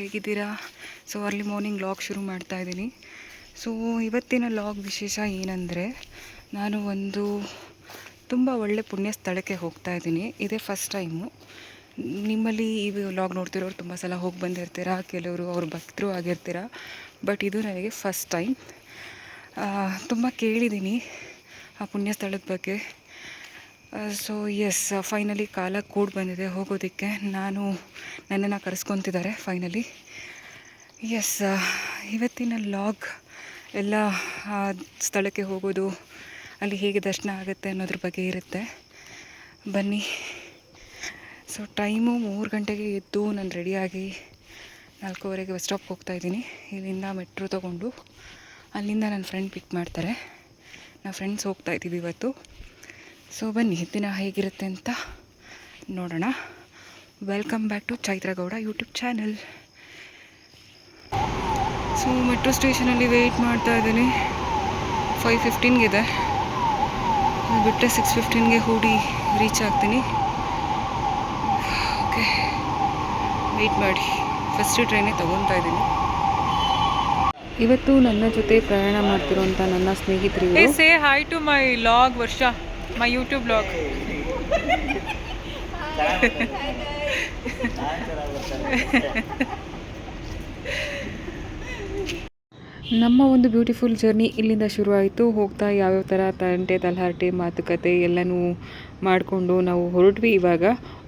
ಹೇಗಿದ್ದೀರಾ? So early morning log ಶುರು ಮಾಡ್ತಾ ಇದ್ದೀನಿ. ಸೊ ಇವತ್ತಿನ ಲಾಗ್ ವಿಶೇಷ ಏನಂದರೆ, ನಾನು ಒಂದು ತುಂಬ ಒಳ್ಳೆ ಪುಣ್ಯ ಸ್ಥಳಕ್ಕೆ ಹೋಗ್ತಾ ಇದ್ದೀನಿ. ಇದೇ ಫಸ್ಟ್ ಟೈಮು. ನಿಮ್ಮಲ್ಲಿ ಈ ಲಾಗ್ ನೋಡ್ತಿರೋರು ತುಂಬ ಸಲ ಹೋಗಿ ಬಂದಿರ್ತೀರ, ಕೆಲವರು ಅವ್ರ ಭಕ್ತರು ಆಗಿರ್ತೀರ. ಬಟ್ ಇದು ನನಗೆ ಫಸ್ಟ್ ಟೈಮ್. ತುಂಬ ಕೇಳಿದ್ದೀನಿ ಆ ಪುಣ್ಯ ಸ್ಥಳದ ಬಗ್ಗೆ. ಸೊ ಎಸ್, ಫೈನಲಿ ಕಾಲ ಕೂಡಿ ಬಂದಿದೆ ಹೋಗೋದಕ್ಕೆ. ನನ್ನನ್ನು ಕರೆಸ್ಕೊತಿದ್ದಾರೆ ಫೈನಲಿ. ಎಸ್, ಇವತ್ತಿನ ಲಾಗ್ ಎಲ್ಲ ಸ್ಥಳಕ್ಕೆ ಹೋಗೋದು, ಅಲ್ಲಿ ಹೇಗೆ ದರ್ಶನ ಆಗುತ್ತೆ ಅನ್ನೋದ್ರ ಬಗ್ಗೆ ಇರುತ್ತೆ. ಬನ್ನಿ. ಸೊ ಟೈಮು 3 ಗಂಟೆಗೆ ಎದ್ದು ನಾನು ರೆಡಿಯಾಗಿ 4:15 ಬಸ್ ಸ್ಟಾಪ್ಗೆ ಹೋಗ್ತಾಯಿದ್ದೀನಿ. ಇಲ್ಲಿಂದ ಮೆಟ್ರೋ ತೊಗೊಂಡು ಅಲ್ಲಿಂದ ನನ್ನ ಫ್ರೆಂಡ್ ಪಿಕ್ ಮಾಡ್ತಾರೆ. ನಾವು ಫ್ರೆಂಡ್ಸ್ ಹೋಗ್ತಾಯಿದ್ದೀವಿ ಇವತ್ತು. ಸೊ ಬನ್ನಿ, ದಿನ ಹೇಗಿರುತ್ತೆ ಅಂತ ನೋಡೋಣ. Welcome back to Chaitra Gowda YouTube channel. So metro ಸ್ಟೇಷನಲ್ಲಿ ವೆಯ್ಟ್ ಮಾಡ್ತಾ ಇದ್ದೀನಿ. 5:15 ಬಿಟ್ಟರೆ 6:15 ಹೂಡಿ ರೀಚ್ ಆಗ್ತೀನಿ. ಓಕೆ, ವೆಯ್ಟ್ ಮಾಡಿ. ಫಸ್ಟ್ ಟ್ರೈನೇ ತೊಗೊತಾ ಇದ್ದೀನಿ. ಇವತ್ತು ನನ್ನ ಜೊತೆ ಪ್ರಯಾಣ ಮಾಡ್ತಿರೋಂಥ ನನ್ನ ಸ್ನೇಹಿತರು. ಸೇ ಹಾಯ್ ಟು ಮೈ ಲಾಗ್ ವರ್ಷ, ಮೈ ಯೂಟ್ಯೂಬ್ ಲಾಗ್. ನಮ್ಮ ಒಂದು ಬ್ಯೂಟಿಫುಲ್ ಜರ್ನಿ ಇಲ್ಲಿಂದ ಶುರು ಆಯಿತು. ಹೋಗ್ತಾ ಯಾವ್ಯಾವ ಥರ ತಂಟೆ ತಲಹರಟೆ ಮಾತುಕತೆ ಎಲ್ಲನೂ ಮಾಡಿಕೊಂಡು ನಾವು ಹೊರಟ್ವಿ. ಇವಾಗ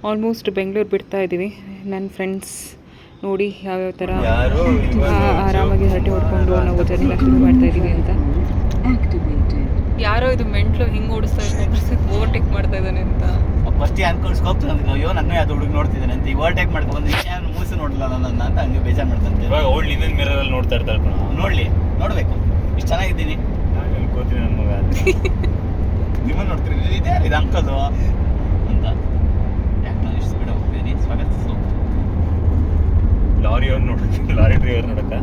ಆಲ್ಮೋಸ್ಟ್ ಬೆಂಗಳೂರು ಬಿಡ್ತಾ ಇದ್ದೀವಿ. ನನ್ನ ಫ್ರೆಂಡ್ಸ್ ನೋಡಿ ಯಾವ್ಯಾವ ಥರ ಆರಾಮಾಗಿ ಹರಟೆ ಹೊಡ್ಕೊಂಡು ನಾವು ಜರ್ನಿನ ಶುರು ಮಾಡ್ತಾ ಇದ್ದೀವಿ ಅಂತ. ಯಾರೋ ಇದು ಮೆಂಟ್ಲು ಹಿಂಗೆ ಓಡಿಸ್ತಾ ಇದ್ದಾರೆ, ಓವರ್ಟೇಕ್ ಮಾಡ್ತಾ ಇದ್ದಾನೆ ಅಂತ ಫಸ್ಟ್ ಅನ್ಕೊಂಡ್ಸ್ಕೋಗ್ತದೆ. ಅಯ್ಯೋ ನನ್ನ ಅದು ಹುಡುಗಿ ನೋಡ್ತಿದ್ದಾನೆ ಅಂತ ಓವರ್ಟೇಕ್ ಮಾಡ್ಕೊಂಡು ಬಂದು ಮೂಸು ನೋಡಲ್ಲ ನನ್ನ ಅಂತ ಹಂಗೆ ಬೇಜಾರು ಮಾಡ್ತಂತೆ. ಇವಾಗ ಓಲ್ಡ್ ಇನ್ನೊಂದು ಮಿರರಲ್ಲಿ ನೋಡ್ತಾ ಇರ್ತಾರೆ. ನೋಡ್ಬೇಕು, ಇಷ್ಟು ಚೆನ್ನಾಗಿದ್ದೀನಿ ಅನ್ಕೋತೀನಿ ನನ್ನ ಮಗ. ನಿಮ್ಮನ್ನು ನೋಡ್ತೀರಿ, ಇದೇ ಇದು ಅಂಕದು ಅಂತ. ಯಾಕೆ ನಾನು ಇಷ್ಟು ಸ್ಪೀಡ್ ಹೋಗ್ತೀನಿ? ಸ್ವಾಗತಿಸು. ಲಾರಿ ಅವ್ರು ನೋಡಕ್ಕೆ, ಲಾರಿ ಡ್ರೈವರ್ ನೋಡಕ್ಕ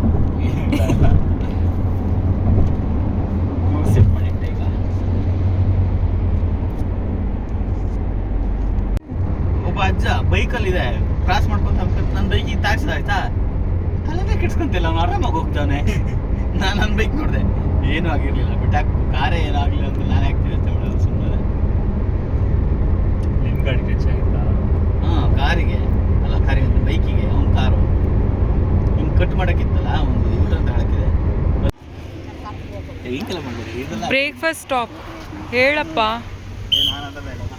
ಸೆಟ್ ಮಾಡಿಟ್ಟೆ. ಈಗ ಒಬ್ಬ ಅಜ್ಜ ಬೈಕಲ್ಲಿದೆ, ಕ್ರಾಸ್ ಮಾಡ್ಕೊಂತ ನನ್ನ ಬೈಕಿಗೆ ತಾಕ್ಸಿದ, ಆಯ್ತಾ? ತಲೆನೇ ಕೆಡ್ಸ್ಕೊಂತಿಲ್ಲ, ಅವ್ನು ಆರಾಮಾಗಿ ಹೋಗ್ತಾನೆ. ನಾನು ನನ್ನ ಬೈಕ್ ನೋಡಿದೆ, ಏನೂ ಆಗಿರಲಿಲ್ಲ. ಬಿಟ್ಟಾಕ್ ಕಾರೇ ಏನೂ ಆಗಲಿಲ್ಲ ಅಂತ ನಾನು ಆಗ್ತೀವಿ ಅಂತ ಮಾಡೋದು ಸುಮ್ಮನೆ. ನಿಮ್ಮ ಗಾಡಿ ಟಚ್ ಆಯ್ತಾ? ಹಾಂ, ಕಾರಿಗೆ ಅಲ್ಲ, ಕಾರಿಗೆ ಬೈಕಿಗೆ. ಅವ್ನ ಕಾರು ಹಿಂಗೆ ಕಟ್ ಮಾಡೋಕ್ಕಿತ್ತಲ್ಲ, ಒಂದು ಯೂಟರ್ನ್ ಅಂತ ಹೇಳಕ್ಕಿದೆ. ಹಿಂಗೆಲ್ಲ ಮಾಡ್ಬೋದು. ಇದೆಲ್ಲ ಬ್ರೇಕ್ಫಾಸ್ಟ್ ಸ್ಟಾಪ್ ಹೇಳಪ್ಪ. ನಾನಂತ ಹೇಳಲ್ಲ.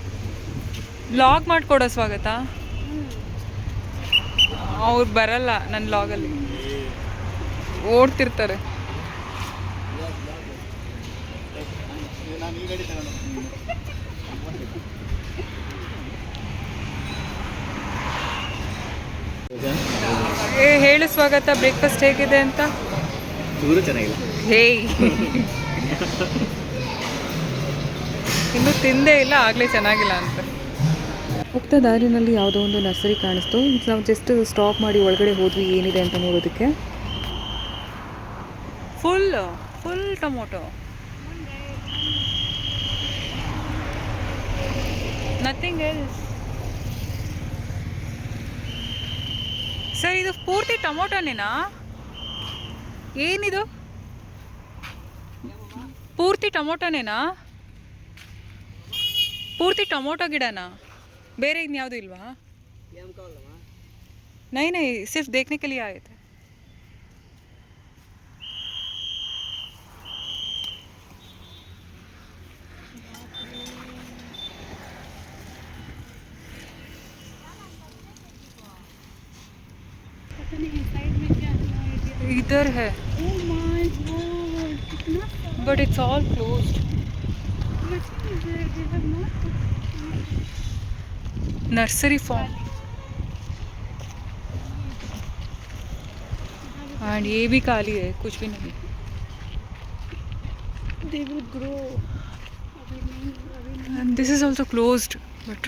ಲಾಗ್ ಮಾಡಿಕೊಡೋ ಸ್ವಾಗತ. ಅವ್ರು ಬರಲ್ಲ ನನ್ನ ಲಾಗಲ್ಲಿ, ಓಡ್ತಿರ್ತಾರೆ. ನಾನು ಈ ಗಾಡಿ ತಗೊಂಡು ಹೇಳು ಸ್ವಾಗತ, ಬ್ರೇಕ್ಫಾಸ್ಟ್ ಹೇಗಿದೆ ಅಂತ. ಚೂರು ಚೆನ್ನಾಗಿಲ್ಲ. ಹೇಯ್, ಇನ್ನೂ ತಿಂದೇ ಇಲ್ಲ, ಆಗಲೇ ಚೆನ್ನಾಗಿಲ್ಲ ಅಂತ. ಹೋಗ್ತಾ ದಾರಿನಲ್ಲಿ ಯಾವುದೋ ಒಂದು ನರ್ಸರಿ ಕಾಣಿಸ್ತು. ನಾವು ಜಸ್ಟ್ ಸ್ಟಾಪ್ ಮಾಡಿ ಒಳಗಡೆ ಹೋದ್ವಿ ಏನಿದೆ ಅಂತ ನೋಡೋದಕ್ಕೆ. Full tomato, nothing else. Sir, ಇದು ಪೂರ್ತಿ ಟೊಮೊಟೊನೇನಾ? ಏನಿದು ಪೂರ್ತಿ ಟೊಮೊಟೊನೇನಾ? ಪೂರ್ತಿ ಟೊಮೊಟೊ ಗಿಡನಾ? ಬೇರೆ ಇನ್ಯಾವುದು ಇಲ್ವಾ? ನೈ ಸಿರ್ಫ್ देखने के लिए आए थे. इधर है but it's all closed. Nursery form and ये भी खाली है, कुछ भी नहीं. They will grow. And this is also closed, but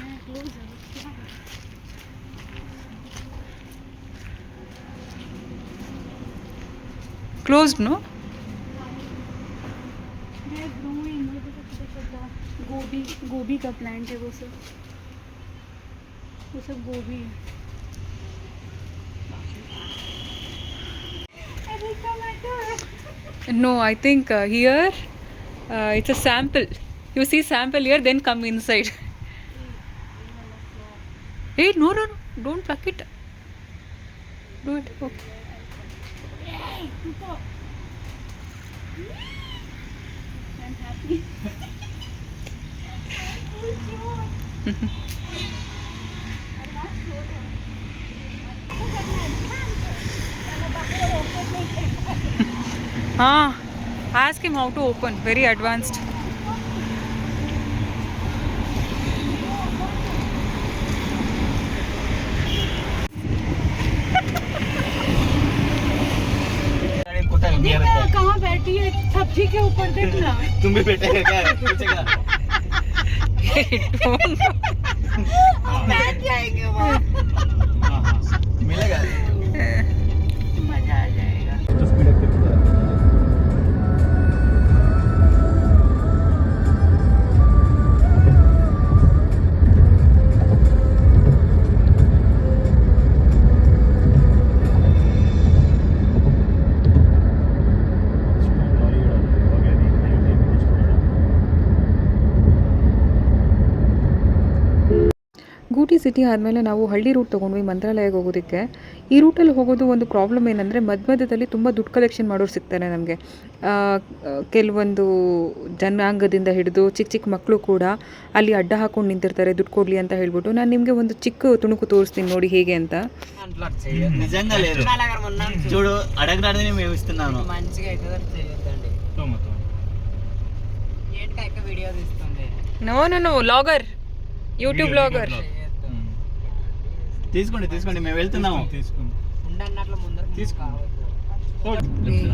closed, no? They are growing. गोभी का प्लांट है वो सब गोभी है. No, I think here it's a sample. You see sample here, then come inside. Hey, no, don't pluck it. Do it. Okay. I'm happy. Ask him how to open. Very advanced. गाड़ी कुत्ता भी देख रहता है। कहाँ बैठी है सब्जी के ऊपर देखना तुम भी बैठेगा क्या पूछेगा बैठ जाएंगे वहाँ मिलेगा मजा आ जाएगा ಗೂಟಿ ಸಿಟಿ ಆದಮೇಲೆ ನಾವು ಹಳ್ಳಿ ರೂಟ್ ತೊಗೊಂಡ್ವಿ ಮಂತ್ರಾಲಯಕ್ಕೆ ಹೋಗೋದಕ್ಕೆ. ಈ ರೂಟಲ್ಲಿ ಹೋಗೋದು ಒಂದು ಪ್ರಾಬ್ಲಮ್ ಏನಂದರೆ ಮಧ್ಯದಲ್ಲಿ ತುಂಬ ದುಡ್ಡು ಕಲೆಕ್ಷನ್ ಮಾಡೋರು ಸಿಗ್ತಾರೆ ನಮಗೆ. ಕೆಲವೊಂದು ಜನಾಂಗದಿಂದ ಹಿಡಿದು ಚಿಕ್ಕ ಮಕ್ಕಳು ಕೂಡ ಅಲ್ಲಿ ಅಡ್ಡ ಹಾಕೊಂಡು నింತಿರ್ತಾರೆ దుడ్డు ಕೊಡಲಿ ಅಂತ ಹೇಳ್ಬಿಟ್ಟು. ನಾನು నిಮಗೆ ಒಂದು చిక్క ತುಣುಕು తోరుస్తాను ನೋಡಿ ಹೇಗೆ ಅಂತ. నిజంగా లేదు చూడు అడగడానే మేము ఇస్తున్నాను మంచిగా అయితే చేయొద్దండి ఏంటి వీడియో తీస్తుంది నో వ్లాగర్, యూట్యూబ్ వ్లాగర్. తీసుకోండి మేము వెళ్తున్నాము ఉండన్నట్లు ముందర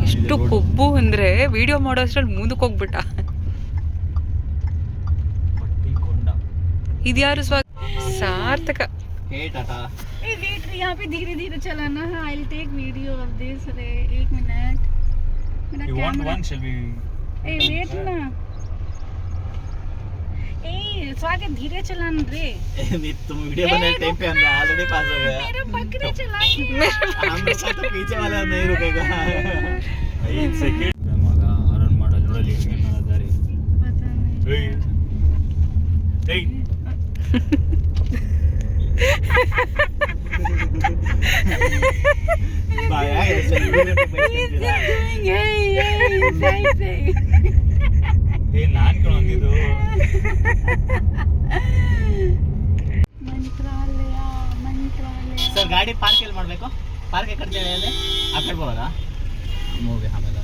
ಎಷ್ಟು ಕೊಬ್ಬು ಅಂದರೆ ವಿಡಿಯೋ ಮಾಡೋ ಅಷ್ಟ್ರಲ್ಲಿ ಮುಂದಕ್ಕೆ ಹೋಗ್ಬಿಟ್ಟ. ಇದ್ಯಾರು ಸಾರ್ಥಕ. हे टाटा ए वेट यहाँ पे धीरे धीरे चलाना है I will take video of this रे 1 मिनट मेरा You want camera one? Shall we? ए वेट ना ए स्वागत धीरे चलाना रे तुम वीडियो बनाने टाइम पे हमने ऑलरेडी पास हो गया मेरा बकरी चला के हम लोग तो पीछे वाला नहीं रुकेगा 5 ಸೆಕೆಂಡ್ ಮಗ ಆರನ್ ಮಾಡಲ್ಲ ನೋಡಲಿ ಹೆಂಗೆ ದಾರಿ पता नहीं ಏಯ್ बाया ऐसे वीडियो पे He's doing hey ಏ ನಾನ್ ಕಣಂದಿದ್ದು ಮಂತ್ರಾಲಯ ಸರ್ ಗಾಡಿ ಪಾರ್ಕ್ ಎಲ್ಲಿ ಮಾಡಬೇಕು ಪಾರ್ಕ್ ಕಟ್ತೀವಿ ಅಲ್ಲಿ ಆ ಕಡೆ ಹೋಗೋದಾ ಮೂವಿ ಆಮೇಲೆ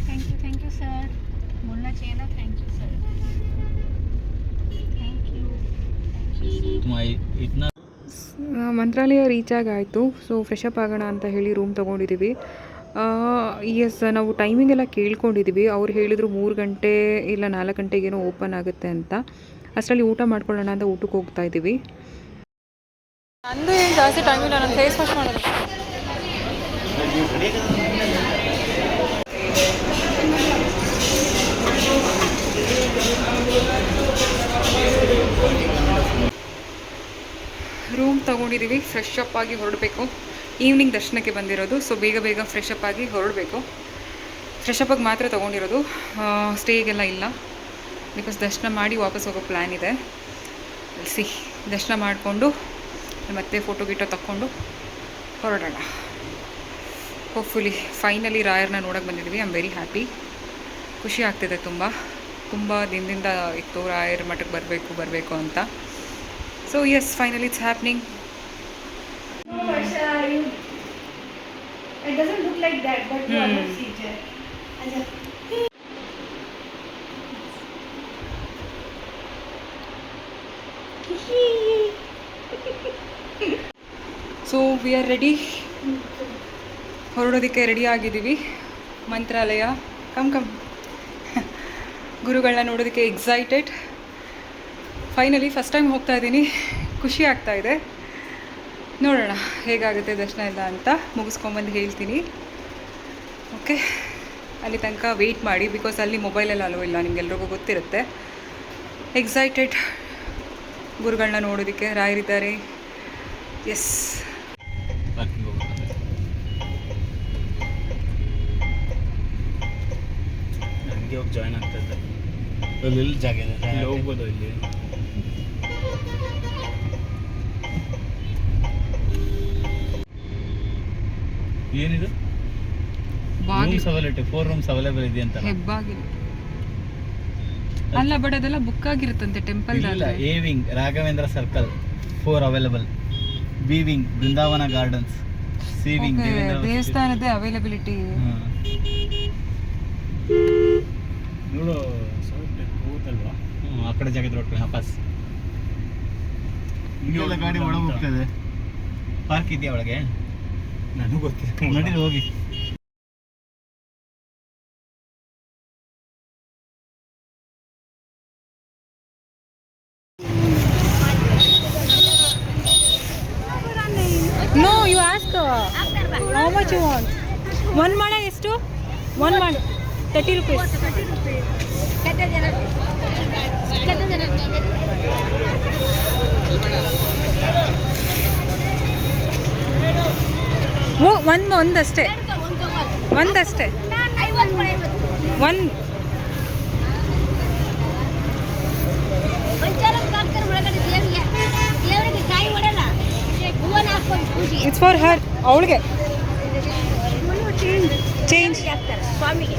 थैंक यू सर बोलना चाहिए ना thank you sir thank you तुम इतना ಮಂತ್ರಾಲಯ ರೀಚ್ ಆಗಾಯಿತು. ಸೊ ಫ್ರೆಶ್ ಅಪ್ ಆಗೋಣ ಅಂತ ಹೇಳಿ ರೂಮ್ ತೊಗೊಂಡಿದ್ದೀವಿ. ಎಸ್, ನಾವು ಟೈಮಿಂಗ್ ಎಲ್ಲ ಕೇಳ್ಕೊಂಡಿದ್ದೀವಿ. ಅವ್ರು ಹೇಳಿದರು 3 ಗಂಟೆ ಇಲ್ಲ 4 ಗಂಟೆಗೇನೋ ಓಪನ್ ಆಗುತ್ತೆ ಅಂತ. ಅಷ್ಟರಲ್ಲಿ ಊಟ ಮಾಡ್ಕೊಳ್ಳೋಣ ಅಂತ ಊಟಕ್ಕೆ ಹೋಗ್ತಾ ಇದ್ದೀವಿ. ನಂದು ಏನು ಜಾಸ್ತಿ ಟೈಮ್ ಇಲ್ಲ, ನಾನು ಫೇಸ್ ವಾಶ್ ಮಾಡೋದು. ರೂಮ್ ತೊಗೊಂಡಿದ್ದೀವಿ. ಫ್ರೆಶ್ ಅಪ್ ಆಗಿ ಹೊರಡಬೇಕು. ಈವ್ನಿಂಗ್ ದರ್ಶನಕ್ಕೆ ಬಂದಿರೋದು, ಸೊ ಬೇಗ ಫ್ರೆಶ್ ಅಪ್ ಆಗಿ ಹೊರಡಬೇಕು. ಫ್ರೆಶ್ ಅಪ್ ಆಗಿ ಮಾತ್ರ ತೊಗೊಂಡಿರೋದು, ಸ್ಟೇಗೆಲ್ಲ ಇಲ್ಲ. ಬಿಕಾಸ್ ದರ್ಶನ ಮಾಡಿ ವಾಪಸ್ ಹೋಗೋ ಪ್ಲ್ಯಾನ್ ಇದೆ. ದರ್ಶನ ಮಾಡಿಕೊಂಡು ಮತ್ತೆ ಫೋಟೋ ಗಿಟೋ ತಕ್ಕೊಂಡು ಹೊರಡೋಣ. ಹೋಪ್ಫುಲಿ ಫೈನಲಿ ರಾಯರ್ನ ನೋಡೋಕೆ ಬಂದಿದ್ದೀವಿ. I am very happy. ಖುಷಿ ಆಗ್ತಿದೆ. ತುಂಬ ದಿನದಿಂದ ಇತ್ತು ರಾಯರ್ ಮಠಕ್ಕೆ ಬರಬೇಕು ಅಂತ. So yes, finally it's happening. No, Varsha, it doesn't look like that, but you are not seated. So we are ready. ಹೊರಡೋದಕ್ಕೆ ರೆಡಿ ಆಗಿದ್ದೀವಿ. ಮಂತ್ರಾಲಯ ಕಮ್ ಗುರುಗಳನ್ನ ನೋಡೋದಕ್ಕೆ ಎಕ್ಸೈಟೆಡ್. ಫೈನಲಿ ಫಸ್ಟ್ ಟೈಮ್ ಹೋಗ್ತಾ ಇದ್ದೀನಿ. ಖುಷಿ ಆಗ್ತಾ ಇದೆ. ನೋಡೋಣ ಹೇಗಾಗುತ್ತೆ ದರ್ಶನ ಎಲ್ಲ ಅಂತ. ಮುಗಿಸ್ಕೊಂಬಂದು ಹೇಳ್ತೀನಿ. ಓಕೆ, ಅಲ್ಲಿ ತನಕ ವೆಯ್ಟ್ ಮಾಡಿ, ಬಿಕಾಸ್ ಅಲ್ಲಿ ಮೊಬೈಲೆಲ್ಲ ಅಲೋ ಇಲ್ಲ, ನಿಮಗೆಲ್ರಿಗೂ ಗೊತ್ತಿರುತ್ತೆ. ಎಕ್ಸೈಟೆಡ್ ಗುರುಗಳನ್ನ ನೋಡೋದಕ್ಕೆ. ರಾಯರಿದ್ದಾರೆ. ಎಸ್, ಜಾಯ್ನ್ ಆಗ್ತಾ ಇದ್ದೆ. ಅಲ್ಲಿ ಎಲ್ಲಿ ಜಾಗ ಇದೆ ಇಲ್ಲಿ ಹೋಗ್ಬೋದು ಇಲ್ಲಿ. ಏನಿದು? ಬಾಗಿಲು ರೂಮ್ಸ್ ಅವೈಲೇಬಲ್ 4 ರೂಮ್ಸ್ ಅವೈಲೇಬಲ್ ಇದೆ ಅಂತ. ಹೆಬ್ಬಾಗಿಲು ಅಲ್ಲ, ಬಟ್ ಅದೆಲ್ಲ ಬುಕ್ ಆಗಿರುತ್ತಂತೆ ಟೆಂಪಲ್. ಇಲ್ಲ, A wing Raghavendra circle 4 available, B wing Brindavan gardens, C wing ದೇವಸ್ಥಾನದ ಅವೈಲಬಿಲಿಟಿ. ನೋಡು ಹೋಗುತ್ತಲ್ವಾ? ಆ ಕಡೆ ಜಾಗದ ರೋಡ್ ವಾಪಸ್ ಇಲ್ಲೆಲ್ಲ ಗಾಡಿ ಒಳಗೆ ಹೋಗ್ತದೆ. ಪಾರ್ಕ್ ಇದೆಯಾ ಒಳಗೆ? ನನಗೂ ಗೊತ್ತಿಲ್ಲ. ನಡೀರಿ ಹೋಗಿ. No, you ask how much you want. ಒಂದು ಮಾಡ ಎಷ್ಟು? ಒಂದು ಮಾಡ 30 ರೂಪೀಸ್. ಒಂದಷ್ಟೇ ಒಂದು. ಇಟ್ಸ್ ಫಾರ್ ಹರ್, ಅವಳಿಗೆ ಚೇಂಜ್. ಸ್ವಾಮಿಗೆ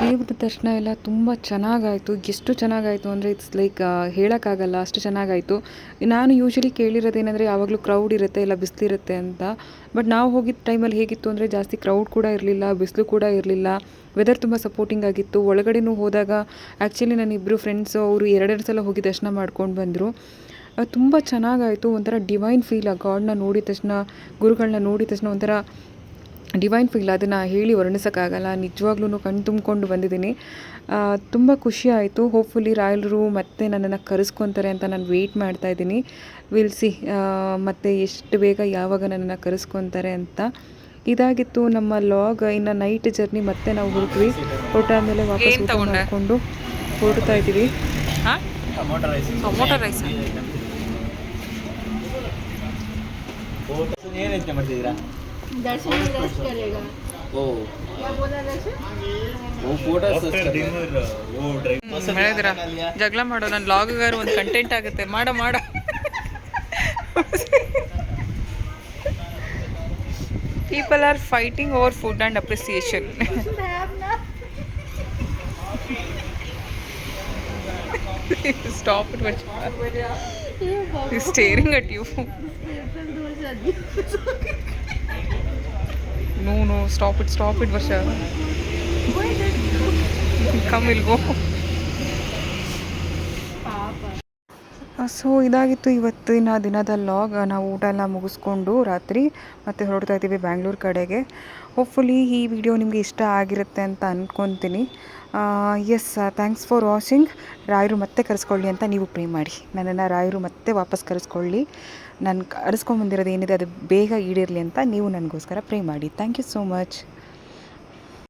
ದೇವ್ರ ದರ್ಶನ ಎಲ್ಲ ತುಂಬ ಚೆನ್ನಾಗಾಯಿತು. ಎಷ್ಟು ಚೆನ್ನಾಗಾಯಿತು ಅಂದರೆ ಇಟ್ಸ್ ಲೈಕ್ ಹೇಳೋಕ್ಕಾಗಲ್ಲ, ಅಷ್ಟು ಚೆನ್ನಾಗಾಯಿತು. ನಾನು ಯೂಶ್ವಲಿ ಕೇಳಿರೋದೇನೆಂದರೆ ಯಾವಾಗಲೂ ಕ್ರೌಡ್ ಇರುತ್ತೆ, ಇಲ್ಲ ಬಿಸಿಲಿರುತ್ತೆ ಅಂತ. ಬಟ್ ನಾವು ಹೋಗಿದ್ದ ಟೈಮಲ್ಲಿ ಹೇಗಿತ್ತು ಅಂದರೆ ಜಾಸ್ತಿ ಕ್ರೌಡ್ ಕೂಡ ಇರಲಿಲ್ಲ, ಬಿಸಿಲು ಕೂಡ ಇರಲಿಲ್ಲ, ವೆದರ್ ತುಂಬ ಸಪೋರ್ಟಿಂಗ್ ಆಗಿತ್ತು. ಒಳಗಡೆನೂ ಹೋದಾಗ ಆ್ಯಕ್ಚುಲಿ ನನ್ನ ಇಬ್ಬರು ಫ್ರೆಂಡ್ಸು ಅವರು 2 ಸಲ ಹೋಗಿ ದರ್ಶನ ಮಾಡ್ಕೊಂಡು ಬಂದರು. ತುಂಬ ಚೆನ್ನಾಗಾಯಿತು. ಒಂಥರ ಡಿವೈನ್ ಫೀಲ್. ಆ ಗಾಡ್ನ ನೋಡಿದ ತಕ್ಷಣ, ಗುರುಗಳನ್ನ ನೋಡಿದ ತಕ್ಷಣ ಒಂಥರ ಡಿವೈನ್ ಫೀಲ್. ಅದನ್ನು ಹೇಳಿ ವರ್ಣಿಸೋಕ್ಕಾಗಲ್ಲ. ನಿಜವಾಗ್ಲೂ ಕಣ್ಣು ತುಂಬಿಕೊಂಡು ಬಂದಿದ್ದೀನಿ. ತುಂಬ ಖುಷಿ ಆಯಿತು. ಹೋಪ್ಫುಲಿ ರಾಯಲರು ಮತ್ತೆ ನನ್ನನ್ನು ಕರೆಸ್ಕೊತಾರೆ ಅಂತ ನಾನು ವೆಯ್ಟ್ ಮಾಡ್ತಾಯಿದ್ದೀನಿ. ವಿಲ್ ಸಿ ಮತ್ತು ಎಷ್ಟು ಬೇಗ ಯಾವಾಗ ನನ್ನನ್ನು ಕರೆಸ್ಕೊತಾರೆ ಅಂತ. ಇದಾಗಿತ್ತು ನಮ್ಮ ಲಾಗ್. ಇನ್ನು ನೈಟ್ ಜರ್ನಿ ಮತ್ತೆ ನಾವು ಹೊರಟ್ವಿ. ಹೊರಟಾದ್ಮೇಲೆ ವಾಪಸ್ ಊಟ ಮಾಡಿಕೊಂಡು ಹೊರಡ್ತಾ ಇದ್ದೀವಿ. ಟೊಮೊಟೊ ರೈಸ್ ಏನಂತ ಮಾಡ್ತಿದ್ದೀರಾ? दर्शन रेस्ट करेगा। ओ क्या बोला दर्शन? वो फोटो ಹೇಳಿದ್ರ ಜಗಳ ಮಾಡೋ. ನನ್ನ ಲಾಗ್ಗಾರು ಒಂದು ಕಂಟೆಂಟ್ ಆಗುತ್ತೆ. ಮಾಡೋ ಮಾಡೋ. People are fighting over food and appreciation. Stop it, Varshita. He's staring at you. No, stop it, Varsha. Come, we'll go. So ಇದಾಗಿತ್ತು ಇವತ್ತಿನ ದಿನದ ಲಾಗ್. ನಾವು ಊಟ ಎಲ್ಲ ಮುಗಿಸ್ಕೊಂಡು ರಾತ್ರಿ ಮತ್ತೆ ಹೊರಡ್ತಾ ಇದ್ದೀವಿ ಬ್ಯಾಂಗ್ಳೂರು ಕಡೆಗೆ. ಹೋಪ್ಫುಲಿ ಈ ವಿಡಿಯೋ ನಿಮಗೆ ಇಷ್ಟ ಆಗಿರುತ್ತೆ ಅಂತ ಅಂದ್ಕೊತೀನಿ. Yes, thanks for watching. ರಾಯರು ಮತ್ತೆ ಕರೆಸ್ಕೊಳ್ಳಿ ಅಂತ ನೀವು ಪ್ರೇ ಮಾಡಿ. ನನ್ನನ್ನು ರಾಯರು ಮತ್ತೆ ವಾಪಸ್ ಕರೆಸ್ಕೊಳ್ಳಿ. ನಾನು ಕರೆಸ್ಕೊಂಬಂದಿರೋದು ಏನಿದೆ ಅದು ಬೇಗ ಈಡೇರಲಿ ಅಂತ ನೀವು ನನಗೋಸ್ಕರ ಪ್ರೇ ಮಾಡಿ. Thank you so much.